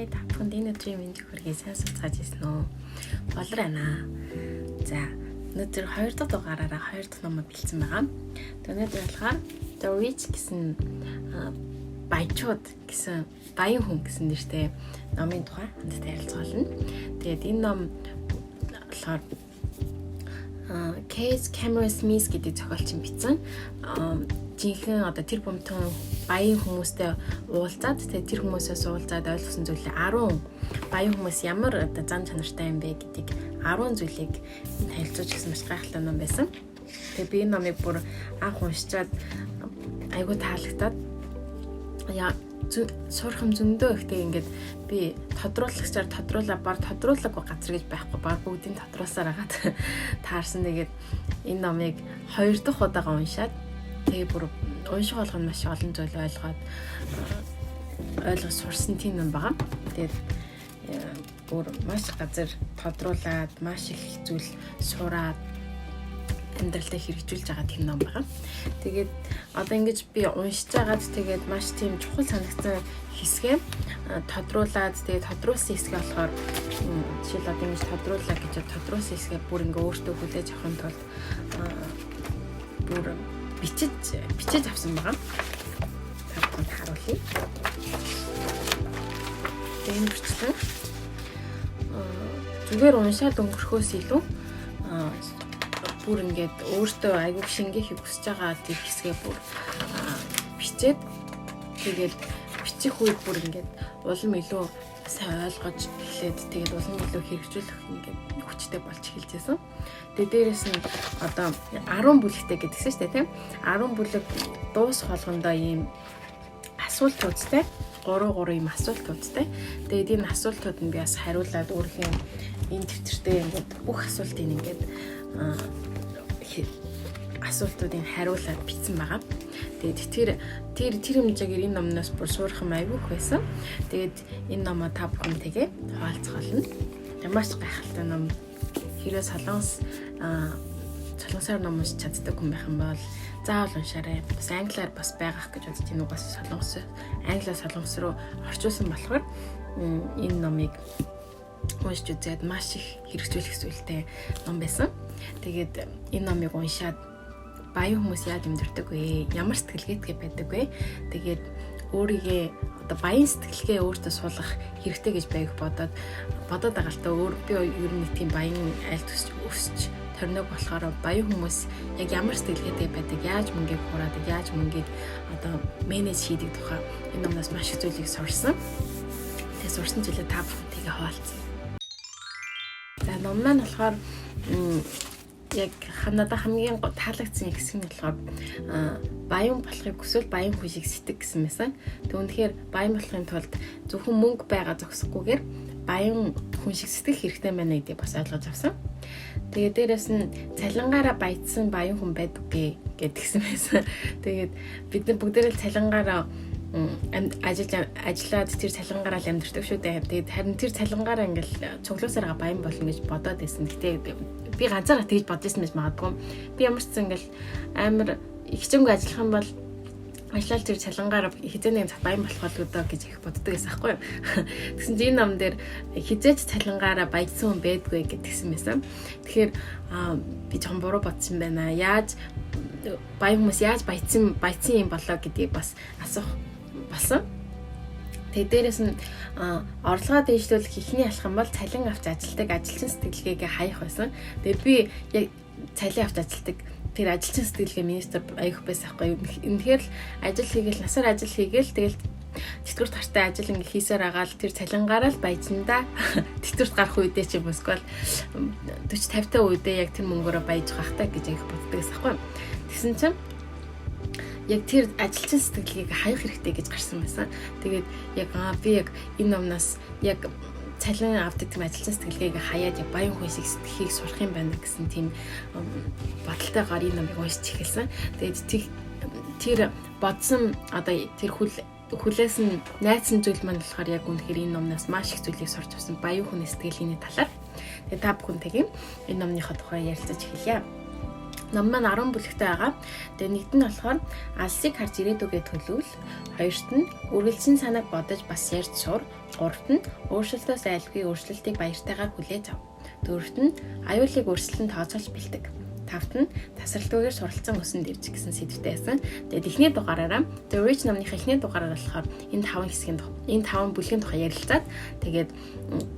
Hi, та бүхэнд энэ өдрийн мэндийг хүргэе. Сайн суцгааж ирсэн үү? Болор байна. За, өнөөдөр 2 дахь дугаараараа 2 дахь номоо бэлдсэн байгаа. Өнөөдөр болохоор The Rich гэсэн баячууд гэсэн баян хүн гэсэн нэртэй номын тухай хамтдаа ярилцгаална. Тэгээд энэ ном болохоор Case Cameron Smith гэдэг зохиолч бичсэн. Жинхэнэ одоо тэр бүмтэн баян хүмүүстэй уулзаад тэр хүмүүсээс уулзаад ойлгосон зүйлээ 10 баян хүмүүс ямар одоо зан чанартай юм бэ гэдэг 10 зүйлийг танилцуулж гисэн маш гайхалтай ном байсан. Тэгээ би энэ номыг бүр анх уншичаад айгуу таалагдаад сурах юм зөндөө ихтэй ингээд би тодруулагчаар тодруулаагүй газар гэж байхгүй баг бүгдийг тодруулсаар хагаад таарсан. Тэгээд энэ номыг 2 дахь удаага уншаад тэгээ бүр унших болгоно маш олон зүйл ойлгоод сурсан тийм ном байгаа. Тэгээд бүр маш газар тодруулаад маш их зүйл сураад амьдралдаа хэрэгжүүлж байгаа тийм ном байгаа. Тэгээд одоо ингэж би уншиж байгаад тэгээд маш тийм чухал санагдсан хэсгээ тодруулаад тэгээд тодруулсан хэсгээ болохоор жишээл одоо ингэж тодрууллаа гэж тодруулсан хэсгээ бүр ингээ өөртөө хүлээж авахын тулд бүр бичиж авсан байгаа. Тавхан харуулъя. Тэгээд бичлэн зүгээр уншаад өнгөрөхөөс илүү бүр ингээд өөртөө аягүй шингээхийг хүсэж байгаа тэр хэсгээ бүр бичээд тэгээд бичих үед бүр ингээд улам илүү сайн ойлгож эхлээд тэгээд улам илүү хэрэгжүүлэх ингээд хүчтэй болж эхэлжсэн. Тэгээд дээрэс нь одоо 10 бүлэгтэй гэдгсэн шүү дээ тийм 10 бүлэг дуус болгондоо ийм асуултуудтай 3 ийм асуултуудтай. Тэгээд энэ асуултууд нь би бас хариулаад өөрийнхөө энэ төвчөртэй ингээд бүх асуултыг ингээд асуултуудыг хариулаад бичсэн байгаа. Тэгээд тэр хэмжээгээр энэ номноос бүр суурах юм айгүйх байсан. Тэгээд энэ номоо та бүхэнтэйгээ хуваалцгаална. Маш гайхалтай ном. Хэрвээ солонгосоор ном уншиж чаддаг хүн байх юм бол заавал уншаарай. Бас англиар бас байгаах гэж бодож энэ угаас солонгос руу орчуулсан болохоор энэ номыг уншиж үзээд маш их хэрэгжүүлэх зүйлтэй ном байсан. Тэгээд энэ номыг уншаад баян хүмүүс яаж амьдардаг вэ? Ямар сэтгэлгээтэй байдаг вэ? Тэгээд өөрийгөө одоо баян сэтгэлгээ өөртөө суулгах хэрэгтэй гэж байг бодоод байгаа л та өөр би ер нь тийм баян айлт өсч төрнөг болохоор баян хүмүүс яг ямар сэтгэлгээтэй байдаг, яаж мөнгөийг хураадаг, яаж мөнгөийг одоо менеж хийдэг тухай энэ номоос маш их зүйлийг сурсан. Тэгээд сурсан зүйлээ та бүхэнтэйгээ хуваалцъя. За ном маань болохоор яг надад хамгийн таалагдсан хэсэг нь болохоор баян болохыг хүсвэл баян хүн шиг сэтг гэсэн байсан. Тэг үнэхээр баян болохын тулд зөвхөн мөнгө байгаа зогсохгүйгээр баян хүн шиг сэтгэх хэрэгтэй байна гэдгийг бас ойлгож авсан. Тэгээд дээрэс нь цалингаараа баяжсан баян хүн байдаггүй гэдгсэн байсан. Тэгээд бид нар бүгдээрээ цалингаараа ажиллаад тэр цалингаараа л амьдэрдэг шүү дээ. Тэгээд харин тэр цалингаараа ингээл цуглуусараа баян болно гэж бодоод байсан. Гэтэ би ганцаараа тэгж бодож байсан байж магадгүй. Би ямар ч зэн ингээл амар ихчэнгүй ажиллах юм бол ажиллаад тэр цалингаараа хизээний баян болох болов доо гэж их боддог байсан байхгүй юу. Тэгсэн чинь энэ ном дээр хизээч цалингаараа баяжсан хүн байдгүй гэдгсэн байсан. Тэгэхээр би жоохон буруу бодсон байна. Яаж баян хүмүүс яаж баяжсан юм болоо гэдгийг бас асуух болсон. Тэгээд дээрэс нь орлогоо дэвшлүүлэх ихний алхам бол цалин авч ажилтдаг ажилчин сэтгэлгээгээ хаях байсан. Тэгээд би яг цалин авч ажилтдаг тэр ажилчин сэтгэлгээ министр аявих байсан байхгүй юу. Үнэхээр л ажил хийгээл насаар ажил хийгээл тэгэл тэтгэврт гартай ажил ингээ хийсээр агаал тэр цалингаараа л баяжнаа. Тэтгэврт гарах үедээ ч юм эсвэл 40-50 та үедээ яг тэр мөнгөөрөө баяж гахтаа гэж аявих боддог байсан байхгүй юу. Тэгсэн чинь яг тэр ажилчин сэтгэлгээг хаях хэрэгтэй гэж гарсан байсан. Тэгээд яг би яг энэ номноос яг цалин авдаг тийм ажилчин сэтгэлгээг хаяад яг баян хүн шиг сэтгэхийг сурах юм байна гэсэн тийм бодолтойгоор энэ номыг уншиж эхэлсэн. Тэгээд тэр бодсон одоо тэр хүлээс нь найцсан зүйл маань болохоор яг үнэхээр энэ номноос маш их зүйлийг сурч авсан баян хүний сэтгэлийн талаар. Тэгээд та бүхэнтэйгээ энэ номныхоо тухай ярилцаж эхэлье. Ном маань 10 бүлэгтэй байгаа. Тэгээ нэгт нь болохоор алсыг харж ирээдүгээ төлөвл, хоёрт нь үргэлжлэн санааг бодож бас ярьж сур, гуравт нь өөрчлөлтөөс айлгүй өөрчлөлтийг баяртайгаар хүлээж ав. Дөрөвт нь аюулыг өөрчлөлтөнд тооцоолж бэлдэх. Тавт нь тасралтгүйгээр суралцсан өсөнд ирж гэсэн сэдвтэй байсан. Тэгээд эхний дугаараараа The Rich номных эхний дугаараар болохоор энэ 5 бүлгийн тухай ярилцаад тэгээд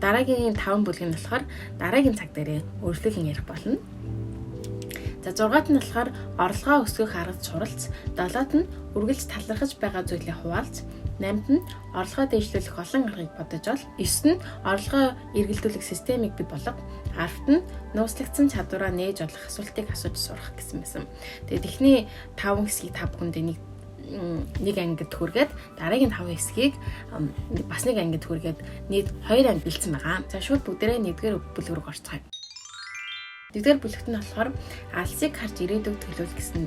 дараагийн 5 бүлэг нь болохоор дараагийн цаг дээр өөрчлөлөн ярих болно. За 6-т нь болохоор орлогоо өсгөх арга суралц, 7-т нь үргэлж талархаж байгаа зүйлээ хуваалц, 8-т нь орлогоо дэвшлүүлэх олон аргыг бодож ол, 9-т нь орлогоо эргэлдүүлэх системийг бий болгох, 10-т нь нууцлагдсан чадвараа нээж олох асуултыг асууж сурах гэсэн байсан. Тэгээд эхний 5 хэсгийг та бүхэнд нэг ангид хүргээд дараагийн 5 хэсгийг бас нэг ангид хүргээд нийт 2 анги бэлдсэн байгаа. За шууд бүгдээрээ 1-р бүлэг рүү орцгоё. 1-р бүлэгт нь болохоор алсыг харж ирээдүг төлөвлөх гэсэн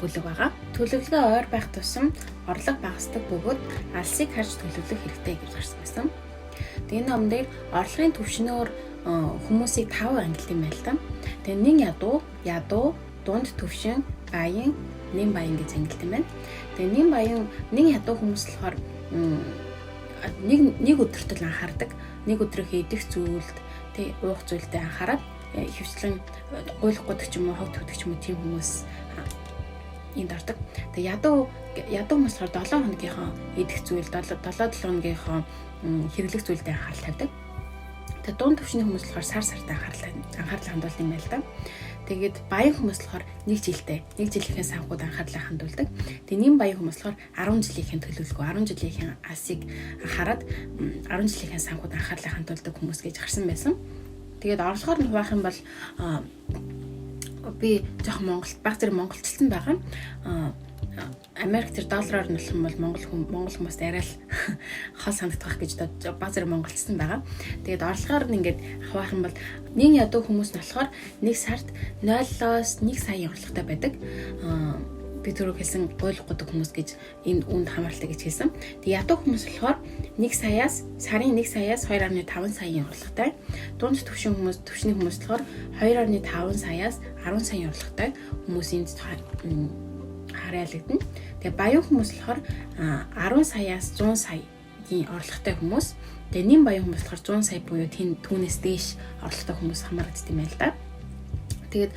бүлэг байгаа. Төлөвлөгөө ойр байх тусам орлого багасдаг бөгөөд алсыг харж төлөвлөх хэрэгтэй гэж гарсан байсан. Тэгээ энэ ном дээр орлогын түвшнөөр хүмүүсийг 5 ангилт юм байл та. Тэгээ ядуу, дунд түвшин, баян, нэм баян гэж ангилт юм байна. Тэгээ нэг ядуу хүмүүс болохоор нэг өдөртөл анхаардаг. Нэг өдрийнхөө идэх зүйлд уух зүйлдээ анхаарад хөвчлэн гуйлах гэдэг ч юм уу, хог төвдөг ч юм уу тийм хүмүүс энд ордог. Тэгээ ядуу хүмүүс болохоор 7 хоногийнхоо идэх зүйл, 7 хоногийнхоо хэрэглэх зүйлдээ анхаарал тавьдаг. Тэгээ дунд түвшний хүмүүс болохоор сар-сартаа анхаарал хандуулдаг юм байл та. Тэгээд баян хүмүүс болохоор нэг жилийнхээ санхуд анхаарлаа хандуулдаг. Тэгээ нэм баян хүмүүс болохоор 10 жилийнхээ төлөвлөгөө, 10 жилийнхээ алсыг анхаарад 10 жилийнхээ санхуд анхаарлаа хандуулдаг хүмүүс гэж гарсан байсан. Тэгээд орлогоор нь хуваах юм бол би жоохон баг зэрэг монголчилсан байгаа. Америк тэр доллараар нь болох юм бол монгол хүмүүст арай л хол санагдах гэж баг зэрэг монголчилсан байгаа. Тэгээд орлогоор нь ингээд хуваах юм бол нэг ядуу хүмүүс нь болохоор нэг сард 0-оос 1 саяын орлоготой байдаг. Би түрүү хэлсэн гуйлах хүмүүс гэж энэ үнд хамаарлаа гэж хэлсэн. Тэг ядуу хүмүүс болохоор сарын 1 саяас 2.5 саяын орлоготой. Дунд түвшний хүмүүс болохоор 2.5 саяас 10 саяын орлоготой хүмүүсийн хараалагдана. Тэгээ баян хүмүүс болохоор 10 саяас 100 саяын орлоготой хүмүүс. Тэгээ нэм баян хүмүүс болохоор 100 сая буюу түүнээс дээш орлоготой хүмүүс хамаардаг юм байл да. Тэгээд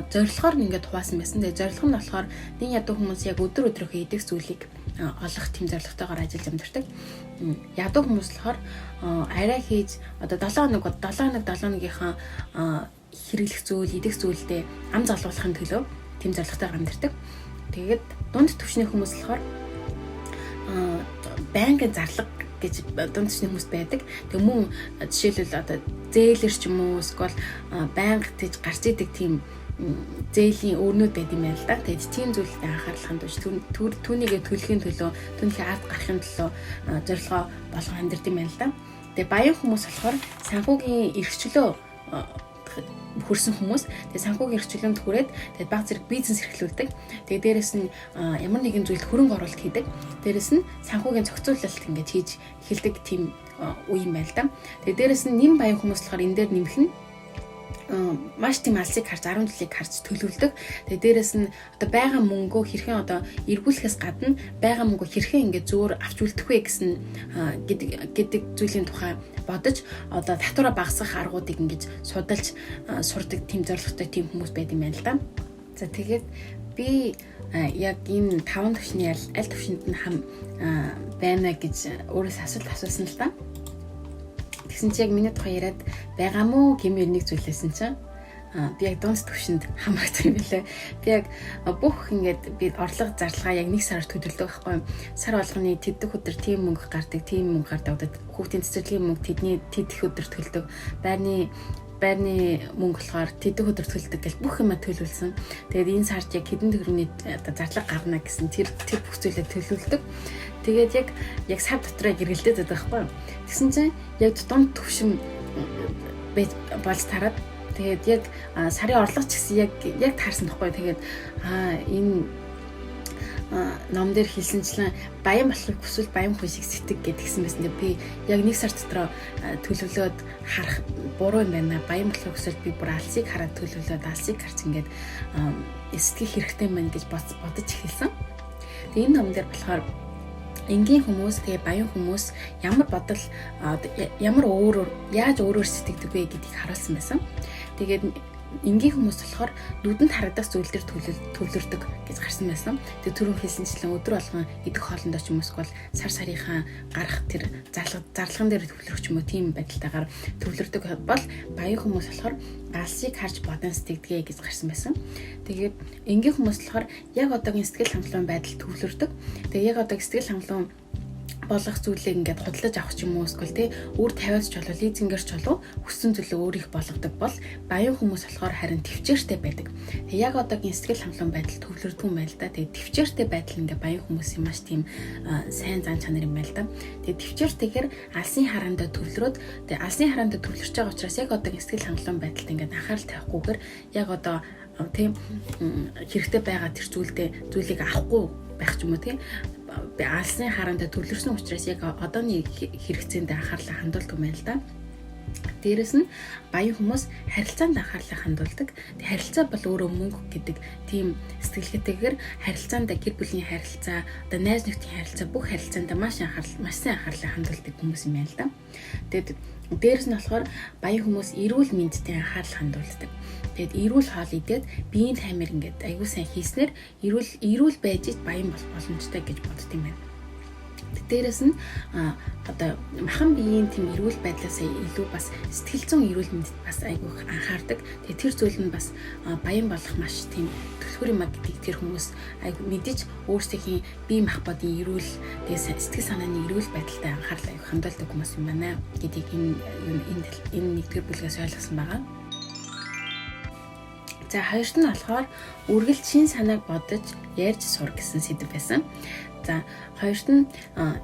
зорилгоор ингээд хуваасан байсан. Тэгээд зорилго нь болохоор нэг ядуу хүмүүс яг өдрийнхөө идэх зүйлийг олох тийм зорилготойгоор ажиллаж амьдардаг. Ядуу хүмүүс болохоор арай хийж одоо 7 хоногийнхаа хэрэглэх зүйл, идэх зүйлдээ ам залуулахын төлөө тийм зорилготойгоор амьдардаг. Тэгээд дунд түвшний хүмүүс болохоор байнгын зарлага гэж дунд түвшний хүмүүс байдаг. Тэг мөн жишээлбэл одоо зээлэр ч юм уу эсвэл байнга тийж гарч идэг тийм зээлийн өрнүүд байд юм байна л да. Тэгээд тийм зүйлд анхаарал хандуулж түүнийгээ төлөхийн төлөө, түүнийхээ ард гарахын төлөө зорилгоо болгон амьдрд юм байна л да. Тэгээд баян хүмүүс болохоор санхүүгийн эрхчлөө хөрсөн хүмүүс. Тэгээд санхүүгийн эрхчлөөнд хүрээд тэгээд баг зэрэг бизнес эрхлүүлдэг. Тэгээд дээрэс нь ямар нэгэн зүйлд хөрөнгө оруулалт хийдэг. Дээрэс нь санхүүгийн зохицуулалт ингээд хийж эхэлдэг тийм үе юм байна л да. Тэгээд дээрэс нь нэм баян хүмүүс болохоор энэ дээр нэмэх нь маш тийм алсыг харж 10 жилийг харж төлөвлөдөг. Тэгээ дээрэс нь одоо байгаа мөнгөө хэрхэн одоо эргүүлэхээс гадна байгаа мөнгөө хэрхэн ингээд зөөр авч үлдэх вэ гэсэн гэдэг зүйлийн тухай бодож одоо татвараа багасгах аргуудыг ингээд судалж сурдаг тийм зорилготой тийм хүмүүс байд юм байна л да. За тэгээд би яг энэ 5 төвшний аль төвшөнд нь хам байна гэж өөрөөс асуусан л да. Тэгсэн чи яг миний тухай яриад байгаа мó гэмээр нэг зүйлээсэн чинь би яг дунд төвшөнд хамаардаг юм билээ. Би яг бүх ингээд би орлого зарлагаа яг 1 сараар төлөвлөдөг байхгүй юу. Сар болгоны тэдэх өдөр тийм мөнгө гардаг, тийм мөнгө гардаг. Хүүхдийн цэцэрлэгийн мөнгө тэдэх өдөр төлдөг. Байрны мөнгө болохоор тэдэх өдөр төлдөг гэл бүх юмаа төлөвлөсөн. Тэгээд энэ сард яг хэдэн төгрөгийн зарлага гарна гэсэн тэр бүх зүйлээ төлөвлөдөг. Тэгээд яг сар дотор гэргэлдээд байдаг байхгүй юу. Тэгсэн чинь яг дунд төвшин болж тараад тэгээд яг сарын орлого ч гэсэн яг таарсан байхгүй юу. Тэгээд энэ ном дээр хэлсэнчлэн баян болохыг хүсвэл баян хүн шиг сэтг гэдгсэн байсан. Би яг 1 сар дотор төлөвлөөд харах буруу юм байна. Баян болохыг хүсвэл би бүр алсыг хараад төлөвлөөд алсыг харц ингээд сэтгэх хэрэгтэй мэн гэж бодож эхэлсэн. Тэгээ энэ ном дээр болохоор энгийн хүмүүс тэгээ баян хүмүүс ямар бодол ямар яаж өөрөөр сэтгэдэг вэ гэдгийг харуулсан байсан. Тэгээд энгийн хүмүүс болохоор нүдэнд харагдах зүйл дээр төвлөрдөг гэж гарсан байсан. Тэгээд түрүүн хэлсэнчлэн өдөр болгон идэх хоолндоо ч юм уу сар сарынхаа гарах тэр зарлаган дээр төвлөрөх ч юм уу тийм байдалтайгаар төвлөрдөг бол баян хүмүүс болохоор алсыг харж бодон сэтгэдгээ гэж гарсан байсан. Тэгээд энгийн хүмүүс болохоор яг одоогийн сэтгэл хангалуун байдал төвлөрдөг. Тэгээд яг одоогийн сэтгэл хангалуун болох зүйлийг ингээд худалдаж авах ч юм уу эсвэл тий үр тавиач ч болов лизингэрч болов хүссэн зүйлээ өөрийнх болгодог бол баян хүмүүс болохоор харин төвчээртэй байдаг. Яг одоогийн сэтгэл хангалуун байдал төвлөрдөг юм байна л да. Тэгээ төвчээртэй байдал ингээд баян хүмүүсийн маш тийм сайн зан чанар юм байна л да. Тэгээ төвчээртэйгээр алсын хараандаа төвлөрөөд тэгээ алсын хараандаа төвлөрч байгаа учраас яг одоогийн сэтгэл хангалуун байдалд ингээд анхаарал тавихгүйгээр яг одоо тийм хэрэгтэй байгаа тэр зүйлийг авахгүй байх ч юм уу тийм алсын хараандаа төвлөрсөн учраас яг одооний хэрэгцээнд анхаарлаа хандуулдаг юм байна л да. Дээрэс нь баян хүмүүс харилцаанд анхаарлаа хандуулдаг. Тэг харилцаа бол өөрөө мөнгө гэдэг тийм сэтгэлгээтэйгээр харилцаанд гэр бүлийн харилцаа, одоо найз нөхдийн харилцаа бүх харилцаанд маш сайн анхаарлаа хандуулдаг хүмүүс юм байна л да. Тэгэд дээрэс нь болохоор баян хүмүүс эрүүл мэндэд анхаарал хандуулдаг. Тэгэд эрүүл хоол идээд биеийн тамир ингээд аягүй сайн хийснээр эрүүл байж баян болох боломжтой гэж бодд юм байна. Дээрээс нь одоо махан биеийн тийм эрүүл байдлаас илүү бас сэтгэл зүйн эрүүл мэндэд бас айгүй анхаардаг. Тэгээ тэр зүйл нь бас баян болох маш тийм төлхөр юм а гэдгийг тэр хүмүүс айгүй мэдэж өөрсдийнхээ бие махбодын эрүүл тэгээ сэтгэл санааны эрүүл байдалтай анхаарал айгүй хандуулдаг хүмүүс юм байна гэдгийг энэ нэгдүгээр бүлгээс ойлгосон байгаа. За хоёрт нь болохоор үргэлж шин санааг бодож ярьж сур гэсэн сэдэв байсан. За хоёрт нь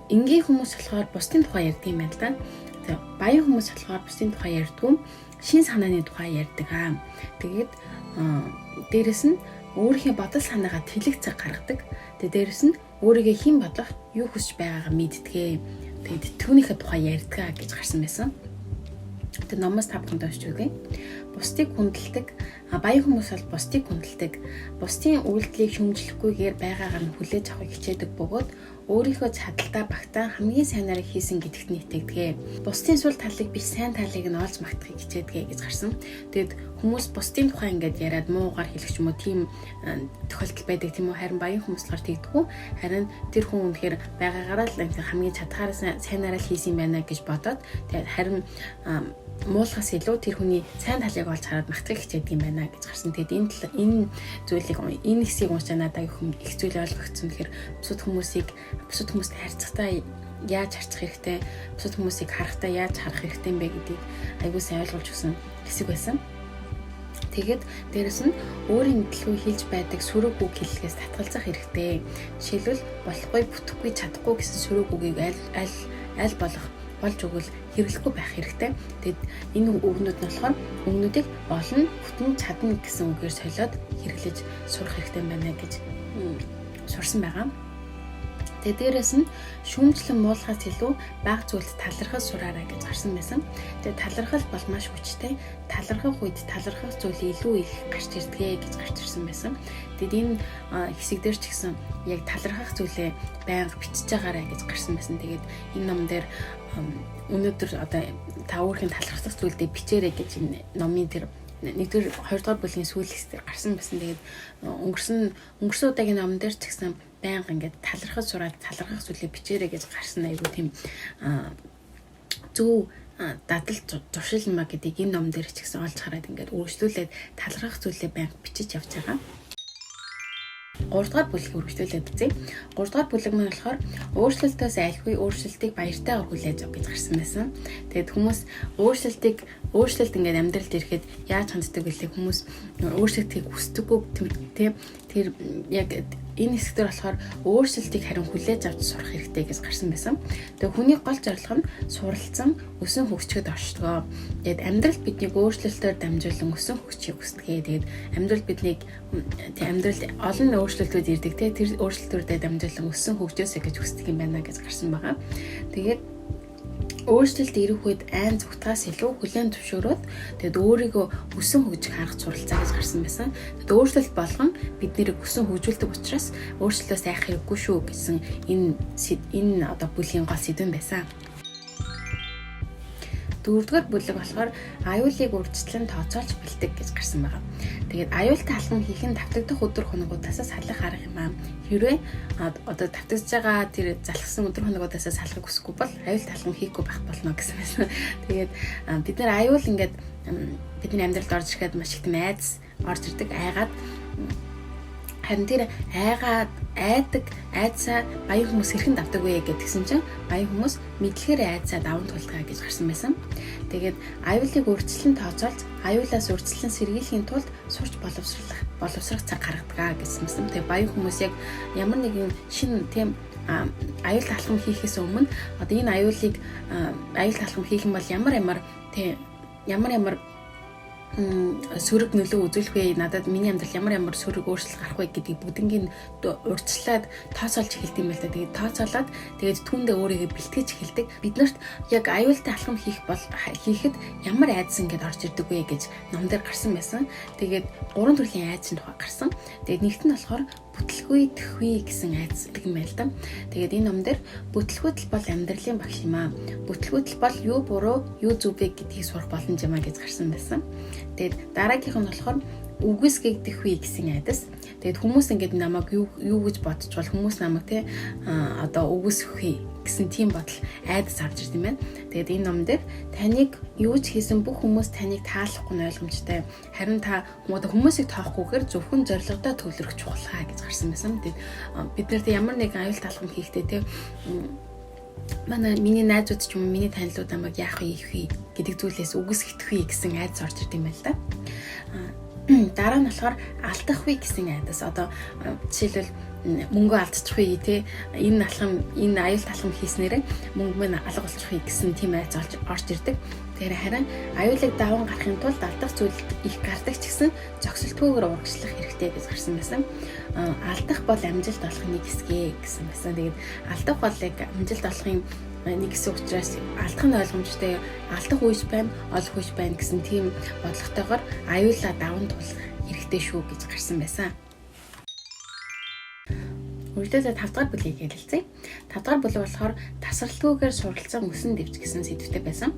энгийн хүмүүс болохоор бусдын тухай ярьдаг юм байна л да. За баян хүмүүс болохоор бусдын тухай ярьдгүй, шин санааны тухай ярьдаг аа. Тэгээд дээрэс нь өөрийнхөө бодол санаагаа тэлэг цаг гаргадаг. Тэгээд дээрэс нь өөрийгөө хэн бодлох, юу хүсэж байгаагаа мэддэгэ. Тэгээд түүнийхээ тухай ярьдаг гэж гарсан байсан. Тэгээд номоос тавханд уншиж үзье. Бусдыг хүндэлдэг, баян хүмүүс бол бусдыг хүндэлдэг. Бусдын үйлдэлийг шүүмжлэхгүйгээр байгаагаар нь хүлээж авахыг хичээдэг бөгөөд өөрийнхөө чадaltaа багтаан хамгийн сайнарыг хийсэн гэдэгт нийтэгдэгэ. Бусдын сул талыг биш сайн талыг нь олж магтахыг хичээдэг гэж гарсан. Тэгэд хүмүүс бусдын тухай ингээд яриад муугаар хэлэх юм уу тийм тохиолдол байдаг тийм үү. Харин баян хүмүүс болохоор тэгдэггүй. Харин тэр хүн үнэхээр байгаагаараа л хамгийн чадхаараа сайнараа хийсэн юм байна гэж бодоод тэгээд харин муулахаас илүү тэр хүний сайн талыг олж хараад магтахыг хичээдэг юм байна гэж гарсан. Тэгээд энэ хэсгийг уншаа надад их зүйл ойлгогдсон. Тэгэхээр бусад хүмүүст харьцахтаа яаж харьцах хэрэгтэй, бусад хүмүүсийг харахтаа яаж харах хэрэгтэй юм бэ гэдгийг аягүй сайн ойлгуулж өгсөн хэсэг байсан. Тэгээд дээрэс нь өөрийн төлөв хэлж байдаг сөрөг үг хэллэгээс татгалзах хэрэгтэй. Жишээлбэл болохгүй, бүтэхгүй, чадахгүй гэсэн сөрөг үгийг аль болж өгвөл хэрэглэхгүй байх хэрэгтэй. Тэгэд энэ үгнүүд нь болохоор үгнүүдийг олон бүтэн чадна гэсэн үгээр солиод хэрэглэж сурах хэрэгтэй байна гэж сурсан байгаа. Тэгээд дээрэс нь шүүмжлэн муулахаас илүү бага зүйлд талархаж сураарай гэж гарсан байсан. Тэгээд талархал бол маш хүчтэй. Талархах үед талархах зүйл илүү их гарч ирдэг гэж гарч ирсэн байсан. Тэгэд энэ хэсэг дээр ч гэсэн яг талархах зүйлээ байнга бичиж байгаарай гэж гарсан байсан. Тэгээд энэ ном дээр өнөөдөр одоо та өөрхийн талархах зүйлдээ бичээрэй гэж энэ номын тэр нэгдүгээр хоёрдугаар бүлгийн сүүл хэсгээр гарсан байсан. Тэгээд өнгөрсөн удаагийн номон дээр ч гэсэн байнга ингээд талархаж сураад талархах зүйлээ бичээрэй гэж гарсан айгуу тийм зөв дадал зуршил юм а гэдгийг энэ ном дээр ч гэсэн олж хараад ингээд өөрчлүүлээд талархах зүйлээ байнга бичиж явж байгаа. 3 дугаар бүлгийг үргэлжлүүлээд үзье. 3 дугаар бүлэг маань болохоор өөрчлөлтөөс айлгүй өөрчлөлтийг баяртайгаар хүлээж авах гэж гарсан байсан. Тэгээд хүмүүс өөрчлөлт ингээд амьдралд ирэхэд яаж ханддаг вэ? Хүмүүс өөрчлөлтийг хүсдэггүй тийм тэр яг энэ хэсгээр болохоор өөрчлөлтийг харин хүлээж авч сурах хэрэгтэй гэж гарсан байсан. Тэгээ хүний гол зорилго нь суралцсан өсөн хөгжөхөд оршдгоо. Тэгээд амьдрал биднийг өөрчлөлтөөр дамжуулан өсөн хөгжихийг хүсдэг. Тэгээд амьдрал биднийг амьдрал олон өөрчлөлтүүд ирдэг. Тэр өөрчлөлтүүдэд дамжуулан өсөн хөгжөөсэй гэж хүсдэг юм байна гэж гарсан байгаа. Тэгээд өөрчлөлт ирэх үед айн зүгтгаас илүү хүлээн зөвшөөрөөд тэгээд өөрийгөө өсөн хөгжих арга суралцаа гэж гарсан байсан. Тэгээд өөрчлөлт болгон бид нэрийг өсөн хөгжүүлдэг учраас өөрчлөлтөөс айх хэрэггүй шүү гэсэн энэ одоо бүлгийн гол сэдвэн байсан. Дөрөвдүгээр бүлэг болохоор аюулыг урьдчилан тооцоолж бэлтэг гэж гарсан байгаа. Тэгээд аюултай алхам хийх нь давтагдах өдөр хоногудаас салах арга юм аа. Хэрвээ одоо давтагдж байгаа тэр залхсан өдөр хоногудаас салахыг хүсэхгүй бол аюултай алхам хийхгүй байх болно гэсэн байсан. Тэгээд бид нар аюул ингээд бидний амьдралд орж ирэхэд маш их найз орж ирдэг, айгаад харин тэр айдсаа баян хүмүүс хэрхэн давдаг вэ гэдгсэн чинь баян хүмүүс мэдлэгээр айдсаа даван тулдаг гэж гарсан байсан. Тэгээд аюулыг урьдчилан тооцоолж, аюулаас урьдчилан сэргийлэхийн тулд сурч боловсрох цаг гаргадаг гэсэн мэт. Тэгээд баян хүмүүс яг ямар нэгэн шинэ тийм аюултай алхам хийхээс өмнө одоо энэ аюултай алхам хийх юм бол ямар сөрөг нөлөө үзүүлэх вэ? Надад миний амьдрал ямар сөрөг өөрчлөлт гарах вэ гэдгийг бүгднийг урьдчилаад тооцоолж эхэлдэг юм байна. Тэгээд тооцоолоод тэгээд түүндээ өөрийгөө бэлтгэж эхэлдэг. Биднэрт яг аюултай алхам хийхэд ямар айдас ингэж орж ирдэг вэ гэж номдэр гарсан байсан. Тэгээд 3 төрлийн айдсын тухай гарсан. Тэгээд нэгт нь болохоор бүтлгүй тэхвээ гэсэн айдас юм байл та. Тэгээд энэ номдэр бүтлгүйтэл бол амьдралын багш юм аа. Бүтлгүйтэл бол юу буруу, юу зөв вэ гэдгийг сурах боломж юм аа гэж гарсан байсан. Тэгээд дараагийнх нь болохоор үгүйсгийг тэхвээ гэсэн айдас. Тэгээд хүмүүс ингэж намайг юу гэж бодчихвол хүмүүс намайг одоо үгүйсэхүй гэсэн тийм бодол айдас авч ирд юм байна. Тэгээд энэ номдэр таныг юу ч хийсэн бүх хүмүүс таныг таалахгүй нь ойлгомжтой. Харин та хүмүүсийг тоохгүйгээр зөвхөн зорилгодоо төвлөрөх чухалхаа гэж гарсан байсан. Тэгээд бид нарт ямар нэгэн аюултай алхам хийхдээ миний найзууд ч юм уу миний танилуд намайг яах вэ гэдэг зүйлээс үгүйсэхдэх гэсэн айдас орж ирд юм байна л да. Дараа нь болохоор алдах вэ гэсэн айдас. Одоо жишээлбэл мөнгө алдчих вэ энэ аюултай алхам хийснээрээ мөнгө мань алга болчих вэ гэсэн тийм айдас орж ирдэг. Тэгэхээр харин аюулыг даван гарахын тулд алдах зүйл их гардаг ч гэсэн зөксөлтгүйгээр урагшлах хэрэгтэй гэж гарсан байсан. Алдах бол амжилт олохын нэг хэсэг гэсэн байсан. Тэгээд алдах бол яг амжилт олохын нэг хэсэг учраас алдах нь ойлгомжтой, алдах үеч байна, олох үеч байна гэсэн тийм бодлоготойгоор аюулаа даван туулах хэрэгтэй шүү гэж гарсан байсан. Үрдээ 5 дахь бүлгийг ярилцъя. 5 дахь бүлэг болохоор тасралтгүйгээр суралцсан өсөн дэвж гэсэн сэдвтэй байсан.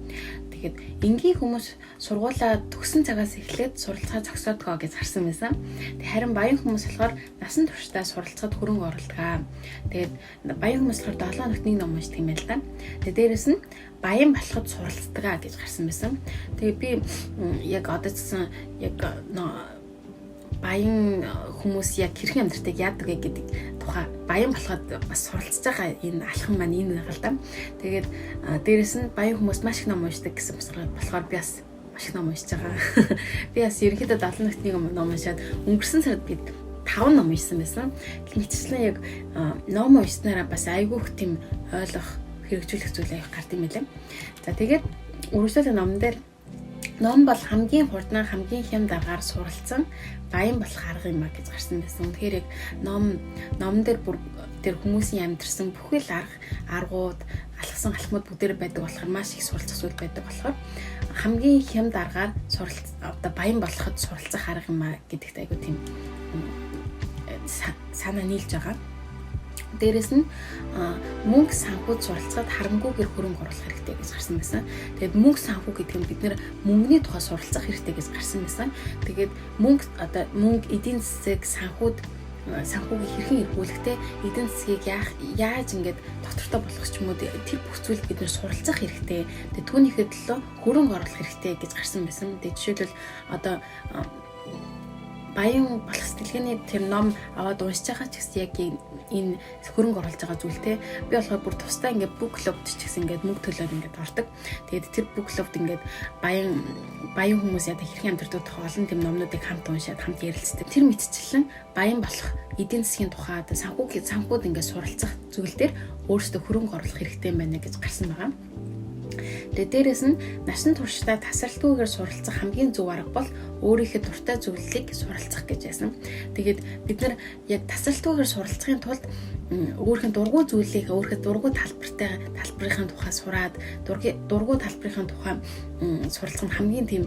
Тэгээд энгийн хүмүүс сургуулаа төгсөн цагаас эхлээд суралцгаа зогсоодгоо гэж гарсан байсан. Харин баян хүмүүс болохоор насан туршдаа суралцахад хөрөнгө оруулдаг. Тэгээд баян хүмүүс болохоор 7 хоногт нэг ном уншдаг юм байна л да. Тэгээд дээрэс нь баян болоход суралцдаг гэж гарсан байсан. Тэгээд би яг одоо гэсэн яг баян хүмүүс яг хэрхэн амьдртайг яадаг вэ гэдэг тухай баян болоход бас суралцж байгаа энэ алхам маань энэ байгаа л да. Тэгээд дээрэс нь баян хүмүүс маш их ном уншдаг гэсэн болохоор би бас маш их ном уншиж байгаа. Би бас ерөнхийдөө 7 ногт нэг ном уншаад өнгөрсөн сард би 5 ном уншсан байсан. Гэхдээ яг ном уншснараа бас айгүйх тийм ойлгох хэрэгжүүлэх зүйл авах гард юм байлаа. За тэгээд өргөжлөлт номн дээр ном бол хамгийн хурдан хамгийн хямд аргаар суралцсан баян болох арга юм а гэж гарсан байсан. Тэгэхээр яг ном дээр бүр тэр хүмүүсийн амьдэрсэн бүхэл аргууд, алхсан алхмууд бүгдээр байдаг болохоор маш их суралцах зүйл байдаг болохоор хамгийн хямд аргаар одоо баян болоход суралцах арга юм а гэдэгт айгу тийм санаа нийлж байгаа. Дээрэс нь мөнгө санхуд суралцахад харамгүйгээр хөрөнгө оруулах хэрэгтэй гэж гарсан байсан. Тэгээд мөнгө санхүү гэдэг нь бид нэр мөнгөний тухай суралцах хэрэгтэй гэж гарсан байсан. Тэгээд мөнгө эдийн засаг санхүүгийг хэрхэн эргүүлэхтэй эдийн засгийг яаж ингэж доктортой болгох ч юм уу тэр бүх зүйлийг бид нэр суралцах хэрэгтэй. Тэгээд түүнийхээ төлөө хөрөнгө оруулах хэрэгтэй гэж гарсан байсан. Тэгээд жишээлбэл одоо баян болох сэтгэлгээний тэр ном аваад уншиж байгаа ч гэсэн яг энэ хөрөнгө оруулж байгаа зүйлтэй би болохоор бүр тусдаа ингээд book club-д ч гэсэн ингээд мөнгө төлөөд ингээд ордог. Тэгээд тэр book club-д ингээд баян хүмүүс яа хэрхэн амьдрдаг тухай олон тийм номнуудыг хамт уншаад хамт ярилцдаг. Тэр мэтчлэн баян болох эдийн засгийн тухай санхүүд ингээд суралцах зүйл дээр өөрсдөө хөрөнгө оруулах хэрэгтэй байна гэж гарсан байгаа. Тэгээ дээрэс нь насан туршдаа тасралтгүйгээр суралцах хамгийн зөв арга бол өөрийнхөө дуртай зүйлийг суралцах гэж байсан. Тэгээд бид нар яг тасралтгүйгээр суралцахын тулд өөрийнхөө дургуй зүйлийг өөрийнхөө дургуй талбарын тухай сураад дургуй талбарын тухай суралцах нь хамгийн тийм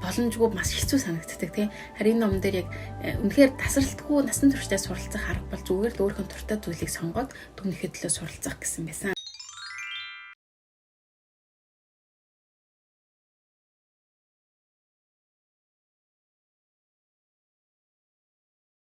боломжгүй маш хэцүү санагддаг тийм. Харин энэ номон дээр яг үнэхээр тасралтгүй насан туршдаа суралцах арга бол зүгээр өөрийнхөө дуртай зүйлийг сонгоод түүнийхээ төлөө суралцах гэсэн байсан.